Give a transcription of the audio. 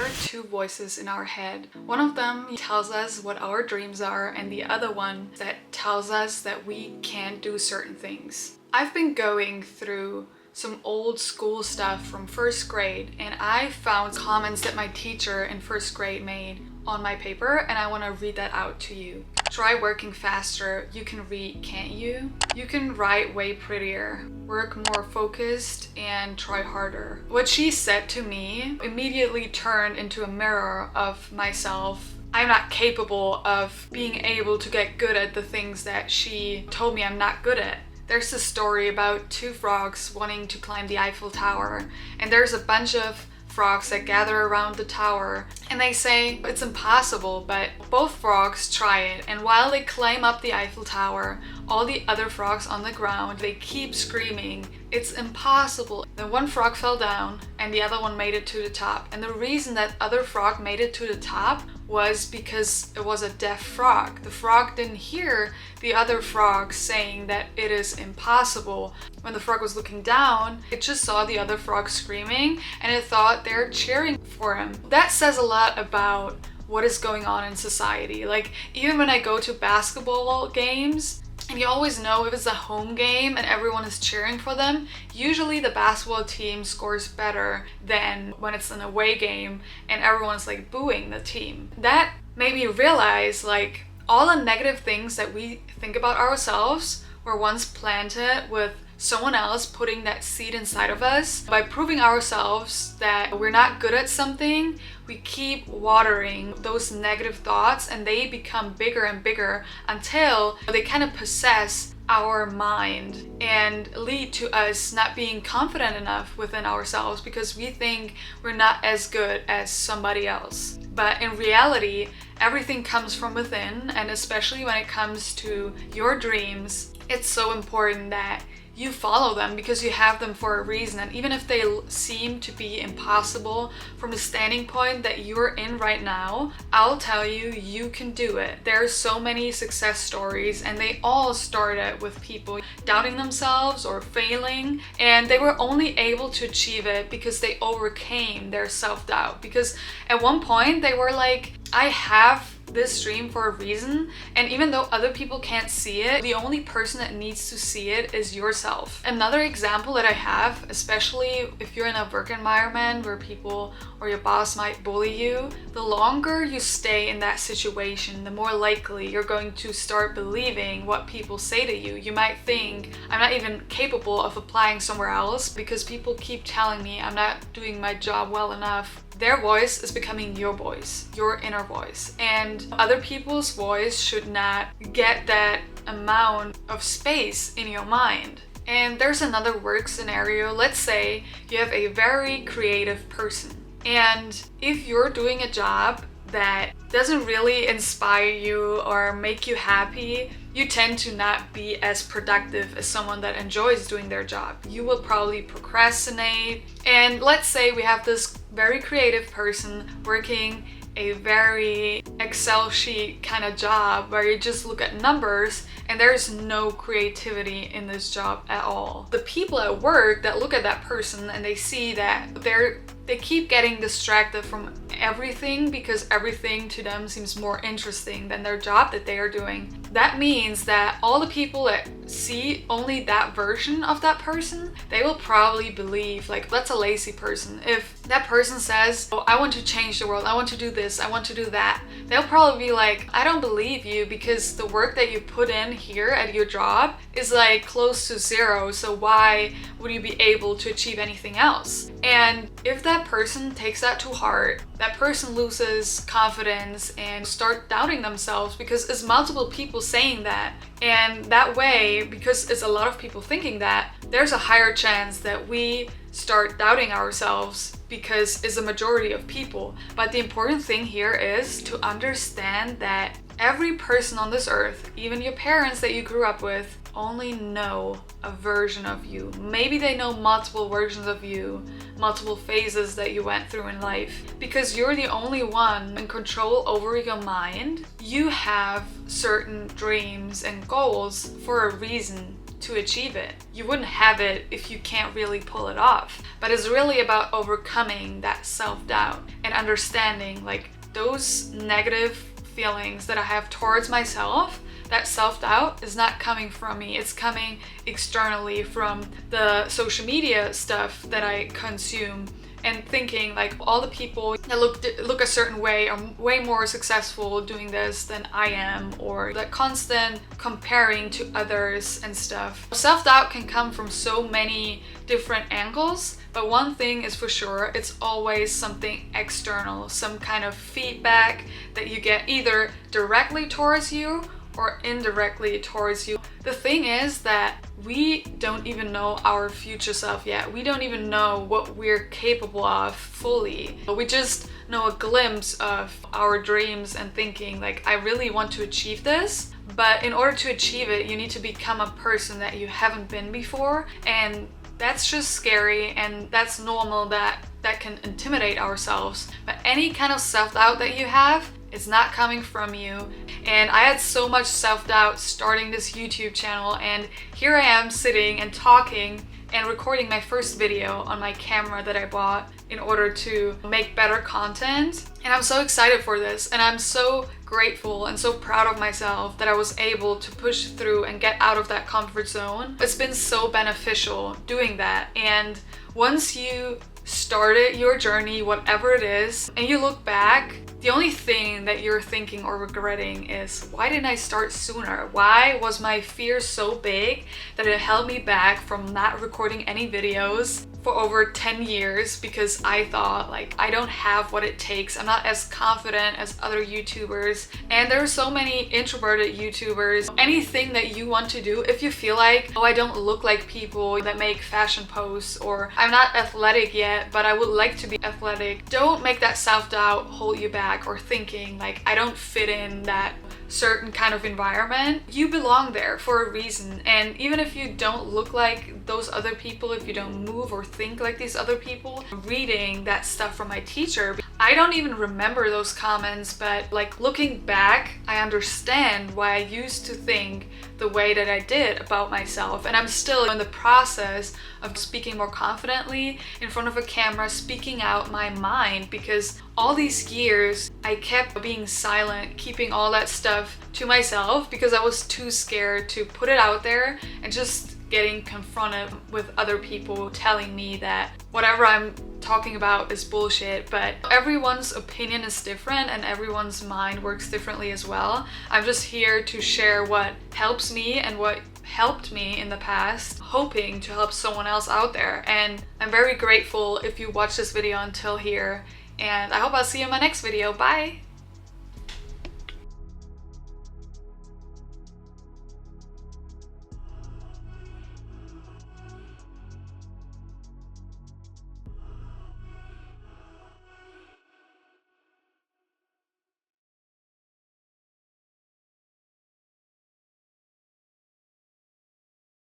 two voices in our head. One of them tells us what our dreams are, and the other one that tells us that we can't do certain things. I've been going through some old school stuff from first grade, and I found comments that my teacher in first grade made on my paper, and I want to read that out to you. Try working faster. You can read, can't you? You can write way prettier. Work more focused and try harder. What she said to me immediately turned into a mirror of myself. I'm not capable of being able to get good at the things that she told me I'm not good at. There's a story about two frogs wanting to climb the Eiffel Tower, and there's a bunch of frogs that gather around the tower, and they say it's impossible, but both frogs try it, and while they climb up the Eiffel Tower, all the other frogs on the ground, they keep screaming, "It's impossible." Then one frog fell down and the other one made it to the top, and the reason that other frog made it to the top was because it was a deaf frog. The frog didn't hear the other frog saying that it is impossible. When the frog was looking down, it just saw the other frog screaming and it thought they're cheering for him. That says a lot about what is going on in society. Like, even when I go to basketball games, and you always know if it's a home game and everyone is cheering for them, usually the basketball team scores better than when it's an away game and everyone's like booing the team. That made me realize, like, all the negative things that we think about ourselves were once planted with someone else putting that seed inside of us. By proving ourselves that we're not good at something, we keep watering those negative thoughts and they become bigger and bigger until they kind of possess our mind and lead to us not being confident enough within ourselves because we think we're not as good as somebody else. But in reality, everything comes from within, and especially when it comes to your dreams, it's so important that you follow them because you have them for a reason. And even if they seem to be impossible from the standing point that you're in right now, I'll tell you, you can do it. There's so many success stories and they all started with people doubting themselves or failing, and they were only able to achieve it because they overcame their self-doubt. Because at one point they were like, I have this dream for a reason, and even though other people can't see it, the only person that needs to see it is yourself. Another example that I have, especially if you're in a work environment where people or your boss might bully you, the longer you stay in that situation, the more likely you're going to start believing what people say to you. You might think, I'm not even capable of applying somewhere else because people keep telling me I'm not doing my job well enough. Their voice is becoming your voice, your inner voice. And other people's voice should not get that amount of space in your mind. And there's another work scenario. Let's say you have a very creative person. And if you're doing a job that doesn't really inspire you or make you happy, you tend to not be as productive as someone that enjoys doing their job. You will probably procrastinate. And let's say we have this very creative person working a very Excel sheet kind of job where you just look at numbers and there's no creativity in this job at all. The people at work that look at that person and they see that they keep getting distracted from everything because everything to them seems more interesting than their job that they are doing. That means that all the people that see only that version of that person, they will probably believe, like, that's a lazy person. If that person says, oh, I want to change the world, I want to do this, I want to do that, they'll probably be like, I don't believe you because the work that you put in here at your job is like close to zero, so why would you be able to achieve anything else? And if that person takes that to heart, that person loses confidence and start doubting themselves because it's multiple people saying that. And that way, because it's a lot of people thinking that, there's a higher chance that we start doubting ourselves because it's a majority of people. But the important thing here is to understand that every person on this earth, even your parents that you grew up with, only know a version of you. Maybe they know multiple versions of you, multiple phases that you went through in life. Because you're the only one in control over your mind, you have certain dreams and goals for a reason. to achieve it. You wouldn't have it if you can't really pull it off. But it's really about overcoming that self-doubt and understanding like those negative feelings that I have towards myself. That self-doubt is not coming from me. It's coming externally from the social media stuff that I consume, and thinking like all the people that look a certain way are way more successful doing this than I am, or the constant comparing to others and stuff. Self-doubt can come from so many different angles, but one thing is for sure, it's always something external, some kind of feedback that you get either directly towards you or indirectly towards you. The thing is that we don't even know our future self yet. We don't even know what we're capable of fully. We just know a glimpse of our dreams and thinking like, I really want to achieve this. But in order to achieve it, you need to become a person that you haven't been before. And that's just scary, and that's normal, that can intimidate ourselves. But any kind of self-doubt that you have, it's not coming from you. And I had so much self-doubt starting this YouTube channel, and here I am sitting and talking and recording my first video on my camera that I bought in order to make better content. And I'm so excited for this, and I'm so grateful and so proud of myself that I was able to push through and get out of that comfort zone. It's been so beneficial doing that. And once you started your journey, whatever it is, and you look back, the only thing that you're thinking or regretting is, why didn't I start sooner? Why was my fear so big that it held me back from not recording any videos for over 10 years? Because I thought like, I don't have what it takes. I'm not as confident as other YouTubers. And there are so many introverted YouTubers. Anything that you want to do, if you feel like, oh, I don't look like people that make fashion posts, or I'm not athletic yet, but I would like to be athletic, don't make that self-doubt hold you back, or thinking like, I don't fit in that certain kind of environment. You belong there for a reason. And even if you don't look like those other people, if you don't move or think like these other people, reading that stuff from my teacher, I don't even remember those comments, but like looking back, I understand why I used to think the way that I did about myself. And I'm still in the process of speaking more confidently in front of a camera, speaking out my mind, because all these years I kept being silent, keeping all that stuff to myself because I was too scared to put it out there, and just getting confronted with other people telling me that whatever I'm talking about is bullshit. But everyone's opinion is different and everyone's mind works differently as well. I'm just here to share what helps me and what helped me in the past, hoping to help someone else out there. And I'm very grateful if you watch this video until here, and I hope I'll see you in my next video. Bye!